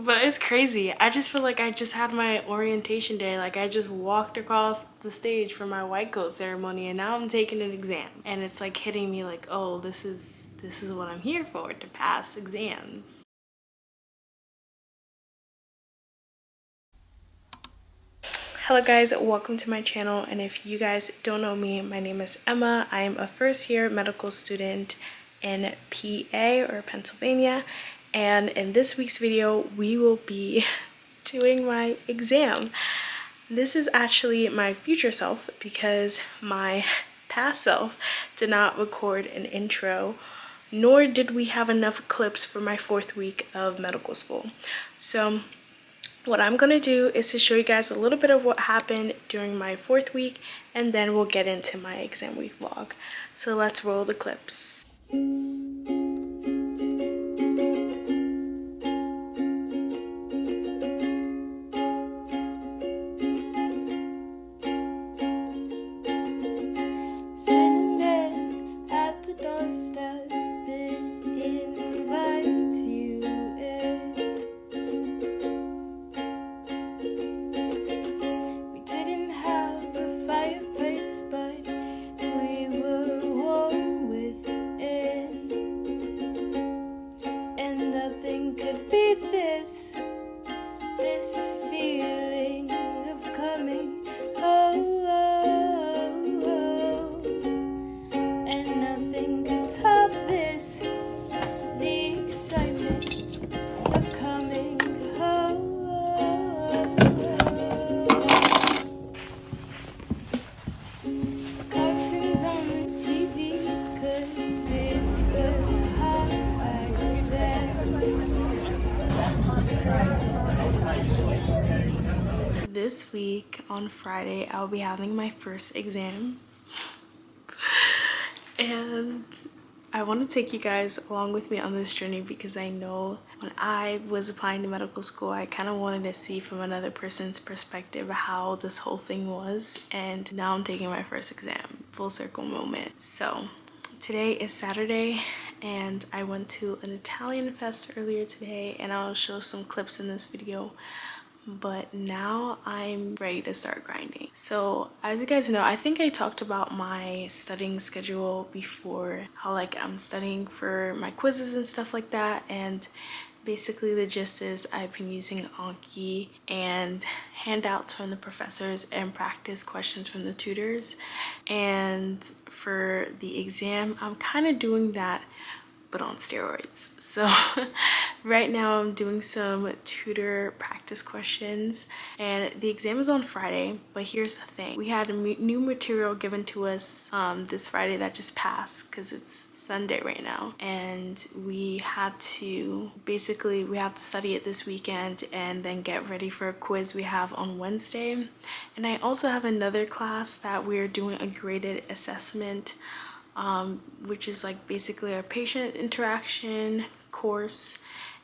But it's crazy. I just feel like I just had my orientation day. Like I just walked across the stage for my white coat ceremony and now I'm taking an exam. And it's like hitting me like, oh, this is what I'm here for, to pass exams. Hello guys, welcome to my channel, and if you guys don't know me, my name is Emma. I am a first year medical student in PA or Pennsylvania, and in this week's video we will be doing my exam. This is actually my future self because my past self did not record an intro, nor did we have enough clips for my 4th week of medical school. So what I'm gonna do is to show you guys a little bit of what happened during my 4th week, and then we'll get into my exam week vlog. So let's roll the clips. This week on Friday, I'll be having my first exam. And I want to take you guys along with me on this journey because I know when I was applying to medical school, I kind of wanted to see from another person's perspective how this whole thing was. And now I'm taking my first exam, full circle moment. So today is Saturday and I went to an Italian fest earlier today, and I'll show some clips in this video. But now I'm ready to start grinding. So as you guys know, I think I talked about my studying schedule before, how like I'm studying for my quizzes and stuff like that. And basically the gist is I've been using Anki and handouts from the professors and practice questions from the tutors. And for the exam, I'm kind of doing that but on steroids. So right now I'm doing some tutor practice questions, and the exam is on Friday. But here's the thing, we had a new material given to us this Friday that just passed because it's Sunday right now, and we had to study it this weekend and then get ready for a quiz we have on Wednesday. And I also have another class that we're doing a graded assessment, which is like basically a patient interaction course,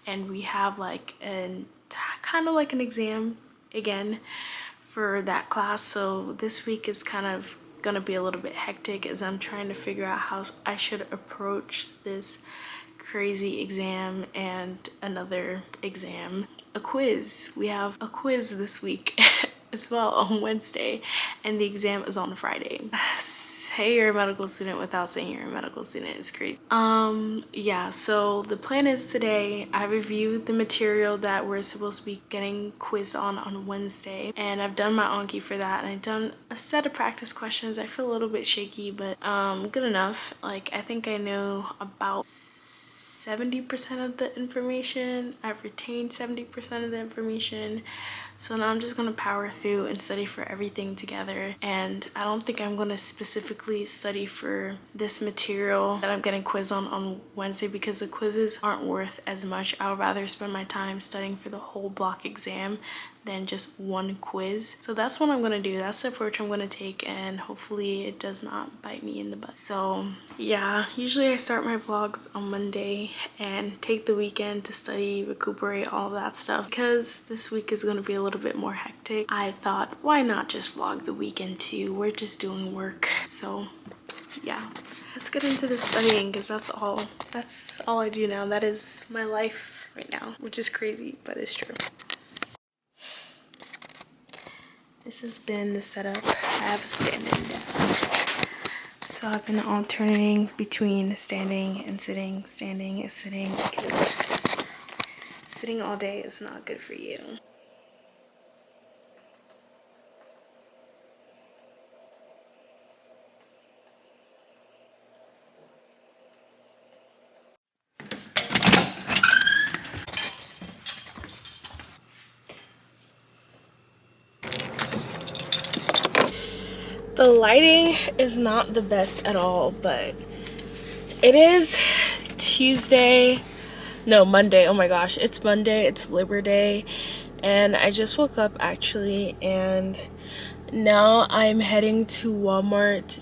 and we have like kind of like an exam again for that class. So this week is kind of gonna be a little bit hectic as I'm trying to figure out how I should approach this crazy exam and another exam, a quiz. We have a quiz this week as well on Wednesday, and the exam is on Friday. Say you're a medical student without saying you're a medical student is crazy. Yeah, so the plan is today I reviewed the material that we're supposed to be getting quizzed on Wednesday, and I've done my Anki for that, and I've done a set of practice questions. I feel a little bit shaky, but good enough. Like I think I know about 70% of the information. I've retained 70% of the information. So now I'm just gonna power through and study for everything together. And I don't think I'm gonna specifically study for this material that I'm getting quizzed on Wednesday because the quizzes aren't worth as much. I would rather spend my time studying for the whole block exam than just one quiz. So that's what I'm gonna do. That's the approach I'm gonna take, and hopefully it does not bite me in the butt. So yeah, usually I start my vlogs on Monday and take the weekend to study, recuperate, all of that stuff. Because this week is gonna be a little bit more hectic, I thought, why not just vlog the weekend too? We're just doing work. So yeah, let's get into the studying because that's all I do now. That is my life right now, which is crazy, but it's true. This has been the setup. I have a standing desk. So I've been alternating between standing and sitting, standing and sitting, because sitting all day is not good for you. The lighting is not the best at all, but it is Monday. Oh my gosh, it's Monday, it's Labor Day, and I just woke up actually, and now I'm heading to Walmart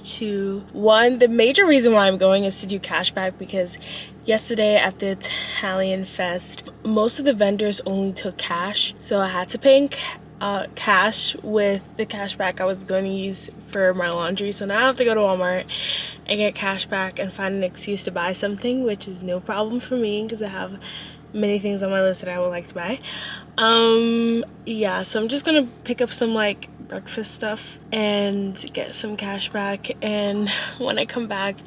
the major reason why I'm going is to do cashback, because yesterday at the Italian Fest, most of the vendors only took cash, so I had to pay in cash with the cashback I was going to use for my laundry. So now I have to go to Walmart and get cash back and find an excuse to buy something, which is no problem for me because I have many things on my list that I would like to buy. Yeah, so I'm just gonna pick up some like breakfast stuff and get some cash back, and when I come back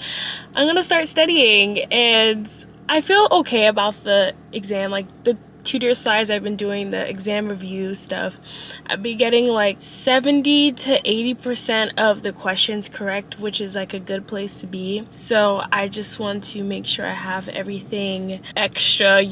I'm gonna start studying. And I feel okay about the exam, like the tutor slides I've been doing, the exam review stuff. I've been getting like 70 to 80% of the questions correct, which is like a good place to be. So I just want to make sure I have everything extra,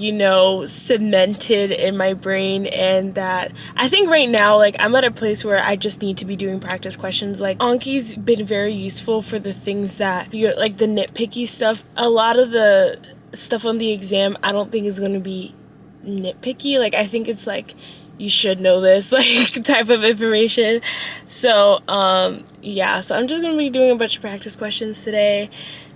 cemented in my brain, and that I think right now, like, I'm at a place where I just need to be doing practice questions. Like, Anki's been very useful for the things that you're like the nitpicky stuff. A lot of the stuff on the exam I don't think is going to be nitpicky. Like, I think it's like, you should know this, like, type of information. So yeah, so I'm just gonna be doing a bunch of practice questions today.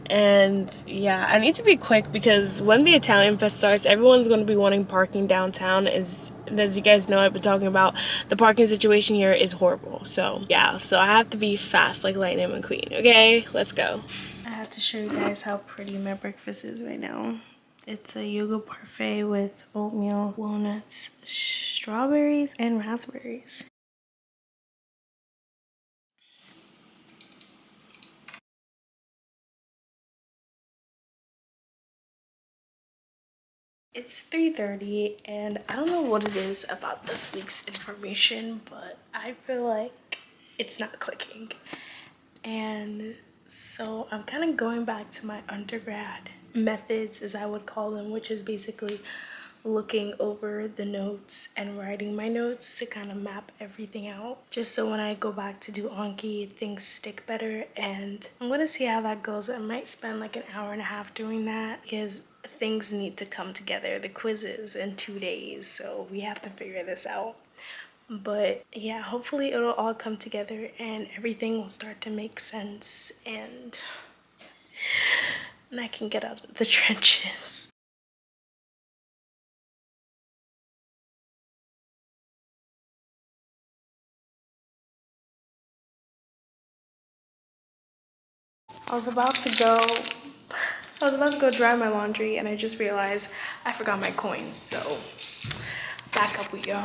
And yeah, I need to be quick because when the Italian Fest starts, everyone's going to be wanting parking downtown. As you guys know, I've been talking about the parking situation here is horrible. So yeah, so I have to be fast like Lightning McQueen. Okay, let's go. I have to show you guys how pretty my breakfast is right now. It's a yogurt parfait with oatmeal, walnuts, strawberries, and raspberries. It's 3:30 and I don't know what it is about this week's information, but I feel like it's not clicking. And so I'm kind of going back to my undergrad methods, as I would call them, which is basically looking over the notes and writing my notes to kind of map everything out, just so when I go back to do Anki, things stick better. And I'm gonna see how that goes. I might spend like an hour and a half doing that because things need to come together. The quiz is in 2 days, so we have to figure this out. But yeah, hopefully it'll all come together and everything will start to make sense, and I can get out of the trenches. I was about to go dry my laundry and I just realized I forgot my coins, so back up we go.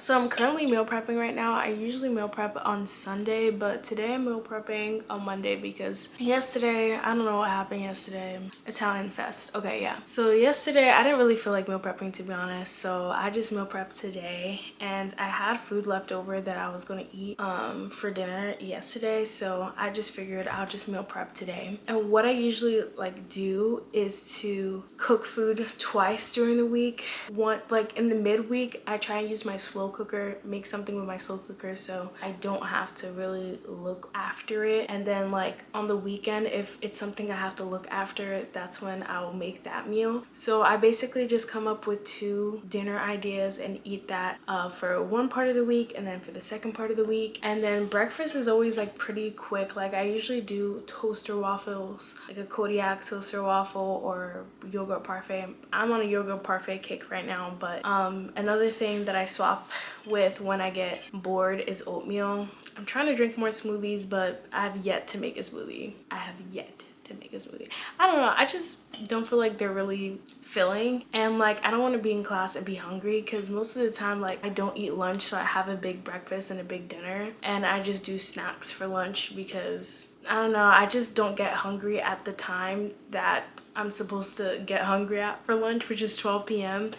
So I'm currently meal prepping right now. I usually meal prep on Sunday, but today I'm meal prepping on Monday because yesterday, I don't know what happened yesterday. Italian Fest. Okay, yeah. So yesterday, I didn't really feel like meal prepping, to be honest. So I just meal prepped today, and I had food left over that I was gonna eat for dinner yesterday. So I just figured I'll just meal prep today. And what I usually like do is to cook food twice during the week. One, like in the midweek, I try and use my slow cooker, make something with my slow cooker so I don't have to really look after it. And then like on the weekend, if it's something I have to look after, that's when I will make that meal. So I basically just come up with 2 dinner ideas and eat that for one part of the week and then for the second part of the week. And then breakfast is always like pretty quick. Like I usually do toaster waffles, like a Kodiak toaster waffle or yogurt parfait. I'm on a yogurt parfait kick right now, but another thing that I swap with when I get bored is oatmeal. I'm trying to drink more smoothies, but I have yet to make a smoothie. I don't know, I just don't feel like they're really filling, and like I don't want to be in class and be hungry because most of the time like I don't eat lunch, so I have a big breakfast and a big dinner, and I just do snacks for lunch because I don't know, I just don't get hungry at the time that I'm supposed to get hungry at for lunch, which is 12 p.m.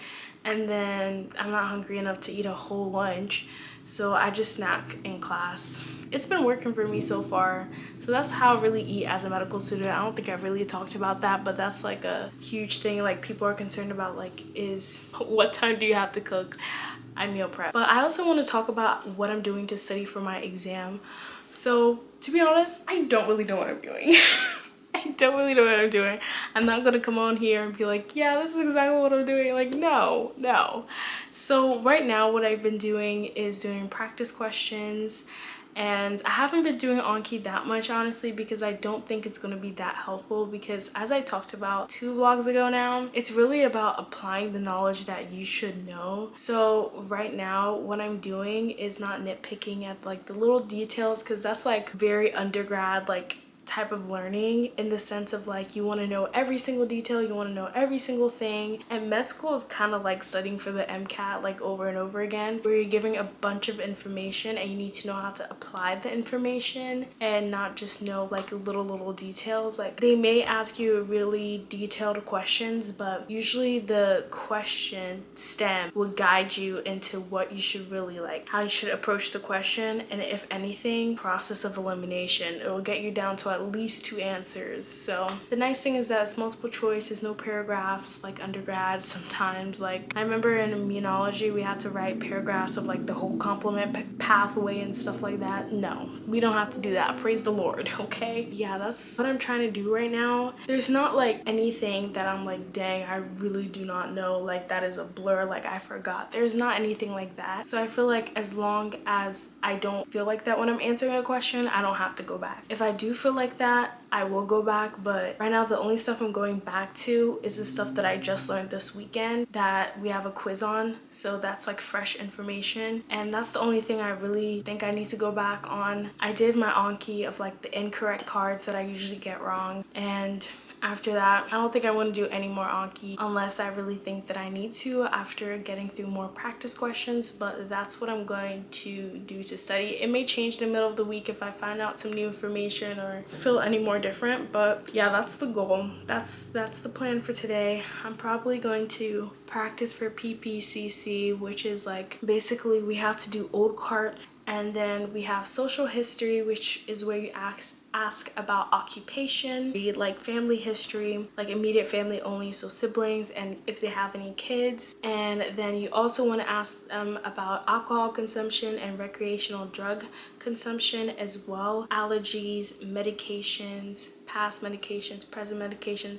and then I'm not hungry enough to eat a whole lunch, so I just snack in class. It's been working for me so far. So that's how I really eat as a medical student. I don't think I really talked about that, but that's like a huge thing like people are concerned about, like, is what time do you have to cook? I meal prep. But I also want to talk about what I'm doing to study for my exam. So to be honest, I don't really know what I'm doing. I don't really know what I'm doing. I'm not gonna come on here and be like, yeah, this is exactly what I'm doing. Like, no. So right now what I've been doing is doing practice questions, and I haven't been doing Anki that much, honestly, because I don't think it's going to be that helpful, because as I talked about 2 vlogs ago now, it's really about applying the knowledge that you should know. So right now what I'm doing is not nitpicking at like the little details, because that's like very undergrad like type of learning, in the sense of like you want to know every single detail, you want to know every single thing. And med school is kind of like studying for the MCAT like over and over again, where you're giving a bunch of information and you need to know how to apply the information and not just know like little details. Like they may ask you really detailed questions, but usually the question stem will guide you into what you should really like, how you should approach the question, and if anything, process of elimination. It will get you down to at least 2 answers. So the nice thing is that it's multiple choice, there's no paragraphs like undergrad sometimes. Like I remember in immunology we had to write paragraphs of like the whole complement pathway and stuff like that. No, we don't have to do that, praise the Lord. Okay, yeah, that's what I'm trying to do right now. There's not like anything that I'm like, dang, I really do not know, like that is a blur, like I forgot. There's not anything like that. So I feel like as long as I don't feel like that when I'm answering a question, I don't have to go back. If I do feel like that, I will go back, but right now the only stuff I'm going back to is the stuff that I just learned this weekend that we have a quiz on. So that's like fresh information, and that's the only thing I really think I need to go back on. I did my Anki of like the incorrect cards that I usually get wrong, and after that, I don't think I want to do any more Anki unless I really think that I need to after getting through more practice questions, but that's what I'm going to do to study. It may change in the middle of the week if I find out some new information or feel any more different, but yeah, that's the goal. That's the plan for today. I'm probably going to practice for PPCC, which is like basically we have to do old carts, and then we have social history, which is where you ask about occupation, read like family history, like immediate family only, so siblings and if they have any kids. And then you also want to ask them about alcohol consumption and recreational drug consumption as well, allergies, medications, past medications, present medications,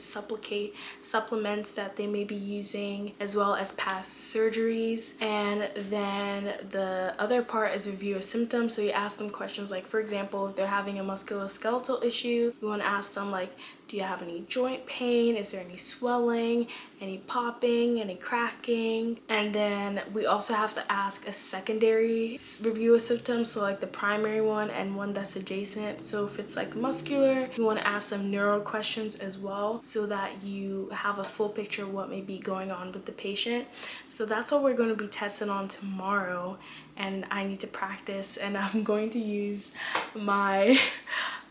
supplements that they may be using, as well as past surgeries. And then the other part is review of symptoms. So you ask them questions like, for example, if they're having a musculoskeletal issue, you want to ask them like, Do you have any joint pain? Is there any swelling, any popping, any cracking? And then we also have to ask a secondary review of symptoms, so like the primary one and one that's adjacent. So if it's like muscular, you want to ask some neuro questions as well, so that you have a full picture of what may be going on with the patient. So that's what we're going to be testing on tomorrow, and I need to practice, and I'm going to use my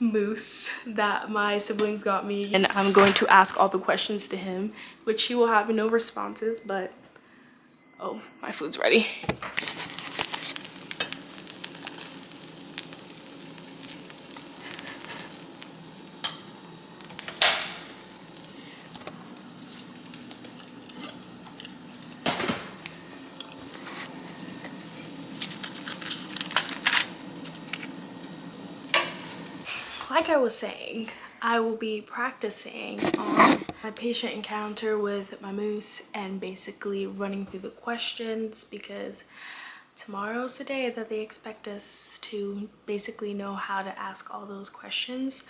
moose that my siblings got me, and I'm going to ask all the questions to him, which he will have no responses, but oh, my food's ready. Like I was saying, I will be practicing on my patient encounter with my moose and basically running through the questions, because tomorrow's the day that they expect us to basically know how to ask all those questions.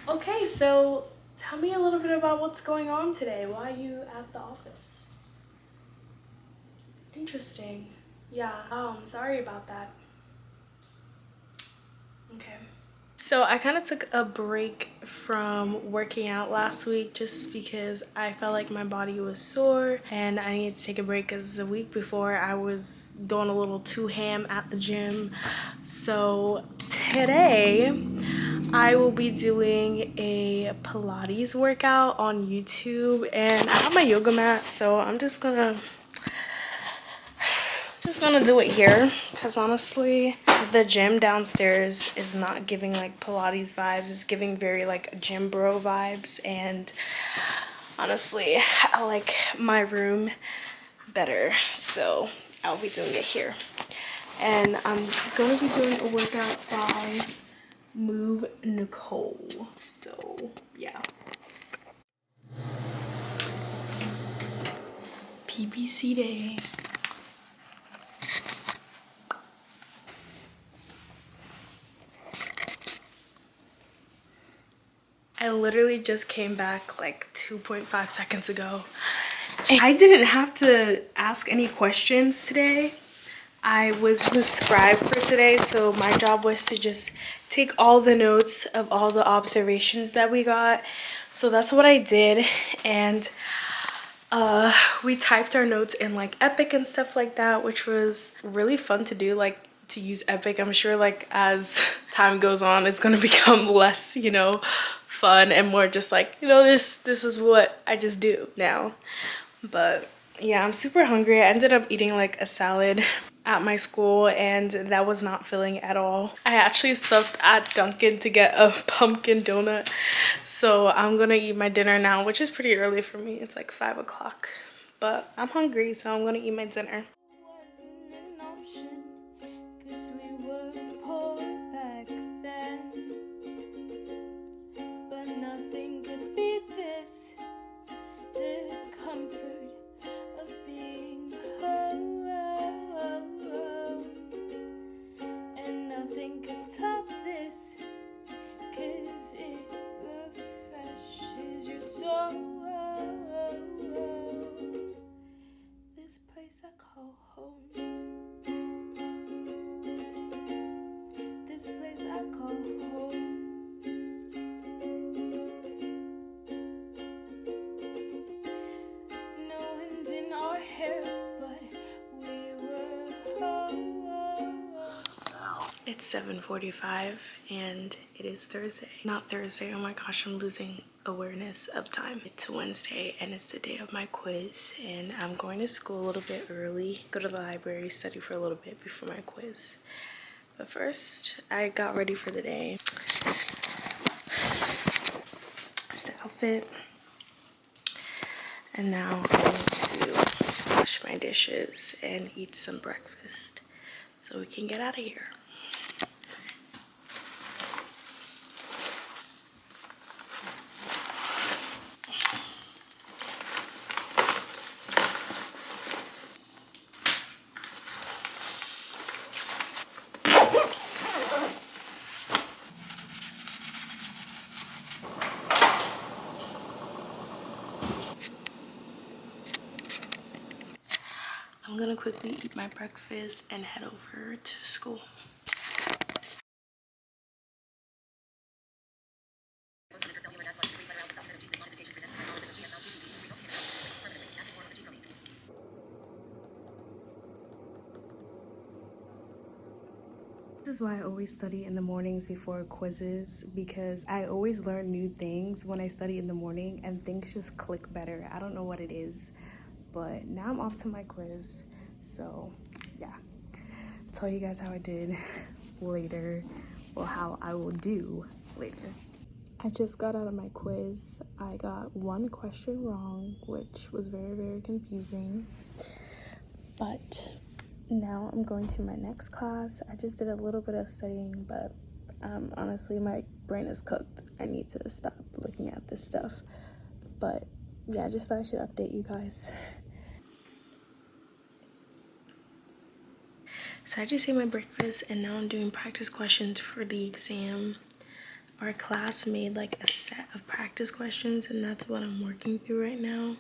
Okay, so tell me a little bit about what's going on today. Why are you at the office? Interesting. Yeah, sorry about that. Okay. So I kind of took a break from working out last week just because I felt like my body was sore and I needed to take a break, because the week before I was going a little too ham at the gym. So today I will be doing a Pilates workout on YouTube, and I have my yoga mat, so I'm just gonna do it here, because honestly the gym downstairs is not giving like Pilates vibes. It's giving very like gym bro vibes, and honestly I like my room better, so I'll be doing it here. And I'm gonna be doing a workout by Move Nicole, so yeah. PBC day. I literally just came back like 2.5 seconds ago. And I didn't have to ask any questions today. I was the scribe for today, so my job was to just take all the notes of all the observations that we got. So that's what I did, and we typed our notes in like Epic and stuff like that, which was really fun to do, like to use Epic. I'm sure like as time goes on it's gonna become less, you know, fun and more just like, you know, this is what I just do now. But yeah, I'm super hungry. I ended up eating like a salad at my school, and that was not filling at all. I actually stopped at Dunkin' to get a pumpkin donut, so I'm gonna eat my dinner now, which is pretty early for me. It's like 5 o'clock, but I'm hungry, so I'm gonna eat my dinner. Top this, 'cause it refreshes your soul. This place I call home. This place I call home. No wind in our hair, but we were home. It's 7:45 and it is Thursday. Not Thursday, oh my gosh, I'm losing awareness of time. It's Wednesday and it's the day of my quiz, and I'm going to school a little bit early, go to the library, study for a little bit before my quiz. But first, I got ready for the day. It's the outfit. And now I need to wash my dishes and eat some breakfast so we can get out of here. I'm gonna quickly eat my breakfast and head over to school. This is why I always study in the mornings before quizzes, because I always learn new things when I study in the morning and things just click better. I don't know what it is, but now I'm off to my quiz. So yeah, I'll tell you guys how I did later, or how I will do later. I just got out of my quiz. I got one question wrong, which was very, very confusing. But now I'm going to my next class. I just did a little bit of studying, but honestly, my brain is cooked. I need to stop looking at this stuff. But yeah, I just thought I should update you guys. So I just ate my breakfast and now I'm doing practice questions for the exam. Our class made like a set of practice questions and that's what I'm working through right now.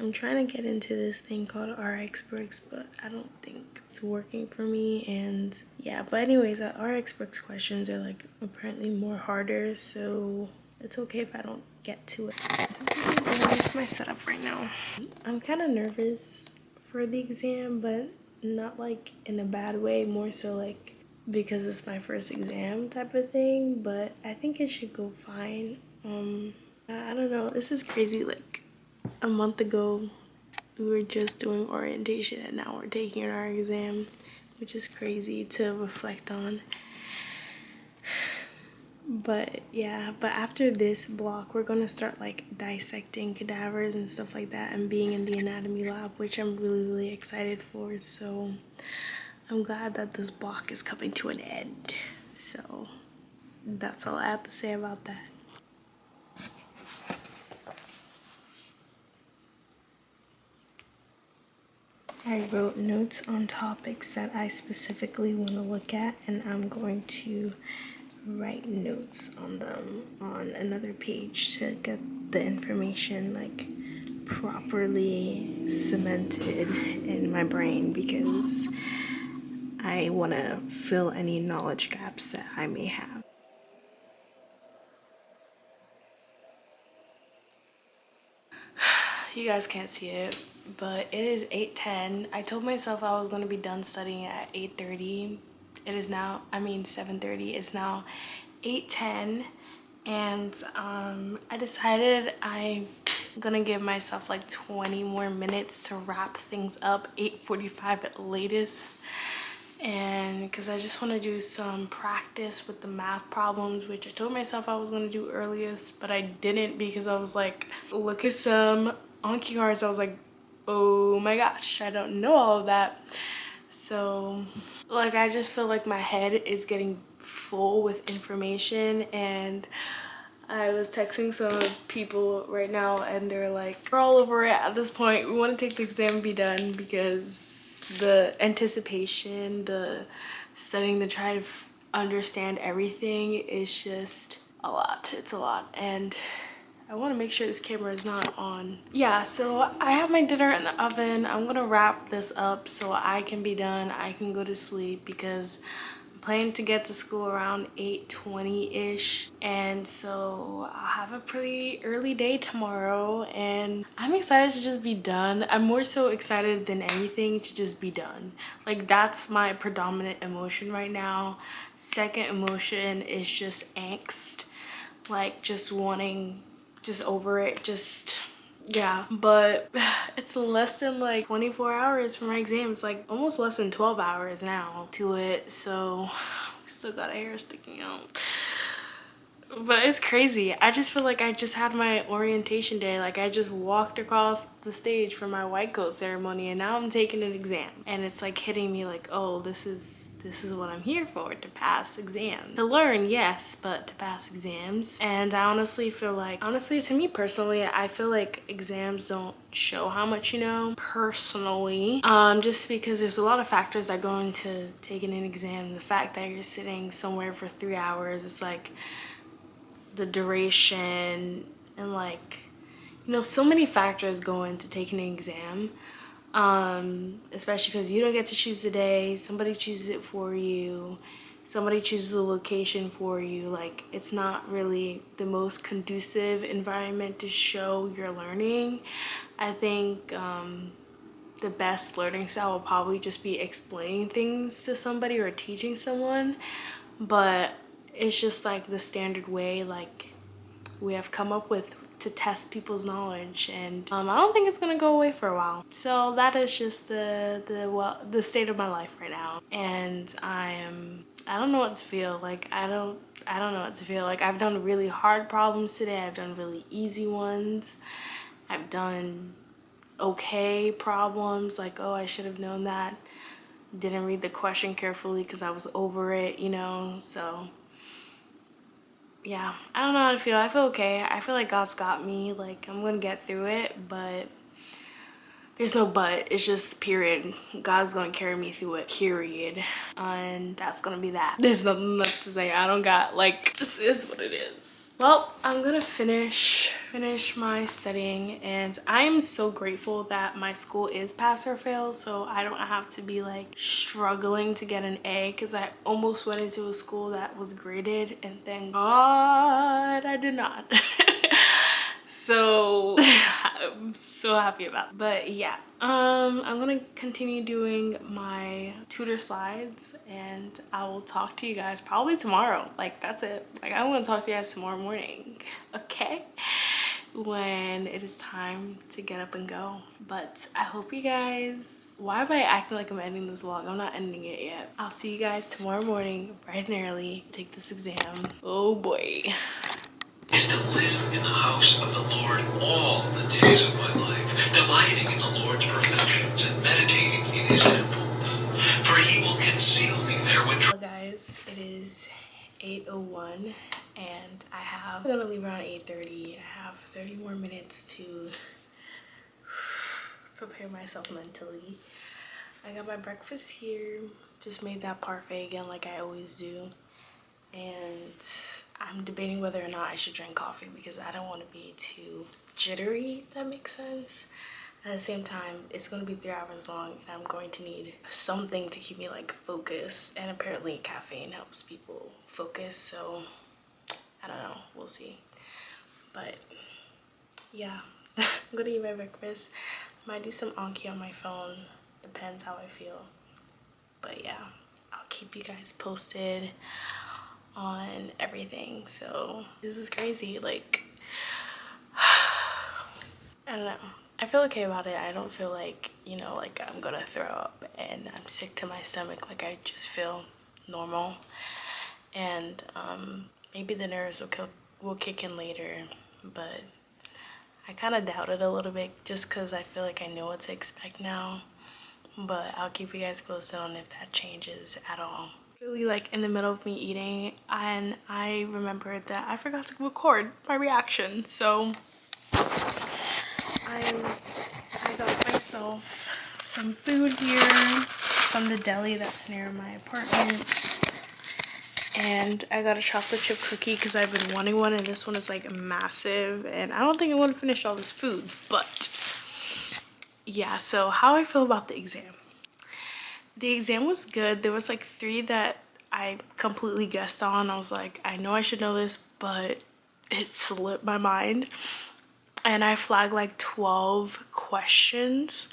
I'm trying to get into this thing called RX Bricks, but I don't think it's working for me. And yeah, but anyways, RX Bricks questions are like apparently more harder, so it's okay if I don't get to it. This is my setup right now. I'm kind of nervous for the exam, but not like in a bad way, more so like because it's my first exam type of thing, but I think it should go fine. I don't know, this is crazy. Like a month ago we were just doing orientation and now we're taking our exam, which is crazy to reflect on. But yeah, but after this block we're gonna start like dissecting cadavers and stuff like that and being in the anatomy lab, which I'm really excited for. So I'm glad that this block is coming to an end. So that's all I have to say about that. I wrote notes on topics that I specifically want to look at, and I'm going to write notes on them on another page to get the information like properly cemented in my brain, because I want to fill any knowledge gaps that I may have. You guys can't see it, but it is 8:10. I told myself I was going to be done studying at 8:30. It is now, 7:30. It's now 8:10, and I decided I'm gonna give myself like 20 more minutes to wrap things up, 8:45 at latest. And because I just want to do some practice with the math problems, which I told myself I was going to do earliest, but I didn't, because I was like, look at some Anki cards. I was like, oh my gosh, I don't know all of that. So like I just feel like my head is getting full with information, and I was texting some people right now and they're like, we're all over it at this point. We want to take the exam and be done, because the anticipation, the studying to try to understand everything is just a lot. It's a lot, and I want to make sure this camera is not on. Yeah, so I have my dinner in the oven. I'm gonna wrap this up so I can be done. I can go to sleep, because I'm planning to get to school around 8:20-ish, and so I'll have a pretty early day tomorrow, and I'm excited to just be done. I'm more so excited than anything to just be done. Like that's my predominant emotion right now. Second emotion is just angst, like just wanting, just over it, just yeah. But it's less than like 24 hours for my exam. It's like almost less than 12 hours now to it, so still got a hair sticking out. But it's crazy. I just feel like I just had my orientation day. Like I just walked across the stage for my white coat ceremony, and now I'm taking an exam, and it's like hitting me like, oh, this is what I'm here for, to pass exams. To learn, yes, but to pass exams. And I honestly feel like, honestly, to me personally, I feel like exams don't show how much you know, personally. Just because there's a lot of factors that go into taking an exam. The fact that you're sitting somewhere for 3 hours, it's like the duration, and like, you know, so many factors go into taking an exam. especially because you don't get to choose the day. Somebody chooses it for you. Somebody chooses a location for you. Like, it's not really the most conducive environment to show your learning. I think the best learning style will probably just be explaining things to somebody or teaching someone, but it's just like the standard way like we have come up with to test people's knowledge, and I don't think it's gonna go away for a while. So that is just the state of my life right now, and I don't know what to feel like. I don't know what to feel like. I've done really hard problems today. I've done really easy ones. I've done okay problems, like, oh, I should have known that. Didn't read the question carefully because I was over it, you know. So yeah, I don't know how to feel. I feel okay. I feel like God's got me. Like, I'm gonna get through it, but there's no but. It's just period. God's gonna carry me through it, period. And that's gonna be that. There's nothing left to say. I don't got, like, this is what it is. Well, I'm gonna finish my studying, and I'm so grateful that my school is pass or fail, so I don't have to be like struggling to get an A, because I almost went into a school that was graded, and thank God I did not. So I'm so happy about it. But yeah, I'm gonna continue doing my tutor slides, and I will talk to you guys probably tomorrow. Like, that's it. Like, I'm gonna talk to you guys tomorrow morning, okay, when it is time to get up and go. But I hope you guys, why am I acting like I'm ending this vlog? I'm not ending it yet. I'll see you guys tomorrow morning bright and early. Take this exam. Oh boy. Is to live in the house of the Lord all the days of my life, delighting in the Lord's perfections and meditating in his temple. For he will conceal me there when... Hello guys, it is 8:01 and I'm gonna leave around 8:30. I have 30 more minutes to prepare myself mentally. I got my breakfast here, just made that parfait again like I always do, and I'm debating whether or not I should drink coffee because I don't want to be too jittery, if that makes sense. At the same time, it's going to be 3 hours long, and I'm going to need something to keep me like focused, and apparently caffeine helps people focus, so I don't know, we'll see. But yeah, I'm gonna eat my breakfast. Might do some Anki on my phone, depends how I feel. But yeah, I'll keep you guys posted on everything. So this is crazy, like I don't know, I feel okay about it. I don't feel like, you know, like I'm gonna throw up and I'm sick to my stomach. Like, I just feel normal, and maybe the nerves will kick in later, but I kind of doubt it a little bit just because I feel like I know what to expect now. But I'll keep you guys posted on if that changes at all. Really, like, in the middle of me eating, and I remembered that I forgot to record my reaction, so I got myself some food here from the deli that's near my apartment, and I got a chocolate chip cookie because I've been wanting one, and this one is like massive, and I don't think I'm gonna finish all this food. But yeah, so how I feel about the exam. The exam was good. There was like 3 that I completely guessed on. I was like, I know I should know this, but it slipped my mind. And I flagged like 12 questions,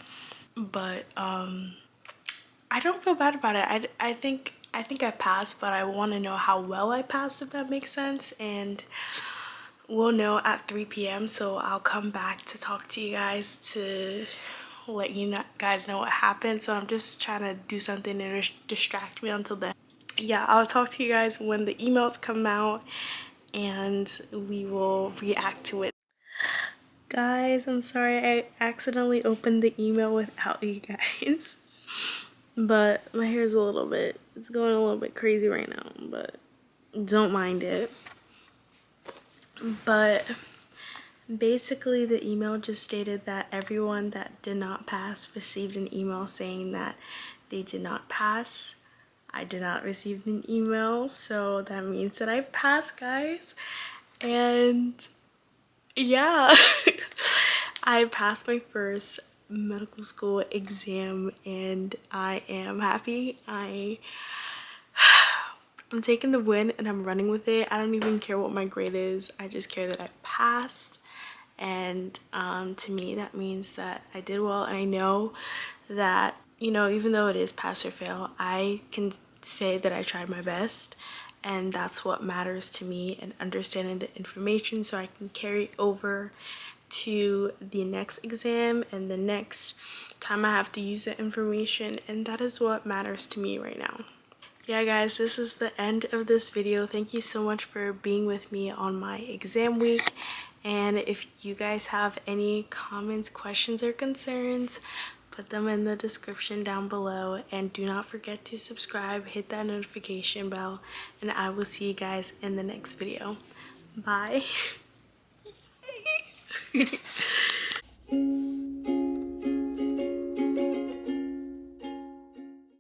but I don't feel bad about it. I think I passed, but I want to know how well I passed, if that makes sense. And we'll know at 3 p.m. so I'll come back to talk to you guys to let you guys know what happened. So I'm just trying to do something to distract me until then. Yeah, I'll talk to you guys when the emails come out, and we will react to it. Guys, I'm sorry I accidentally opened the email without you guys. But my hair's it's going a little bit crazy right now, but don't mind it. But basically the email just stated that everyone that did not pass received an email saying that they did not pass. I did not receive an email, so that means that I passed, guys. And yeah, I passed my first medical school exam and I am happy. I'm taking the win and I'm running with it. I don't even care what my grade is. I just care that I passed. And to me, that means that I did well. And I know that, you know, even though it is pass or fail, I can say that I tried my best. And that's what matters to me, and understanding the information so I can carry over to the next exam and the next time I have to use the information. And that is what matters to me right now. Yeah guys, this is the end of this video. Thank you so much for being with me on my exam week. And if you guys have any comments, questions, or concerns, put them in the description down below. And do not forget to subscribe, hit that notification bell, and I will see you guys in the next video. Bye.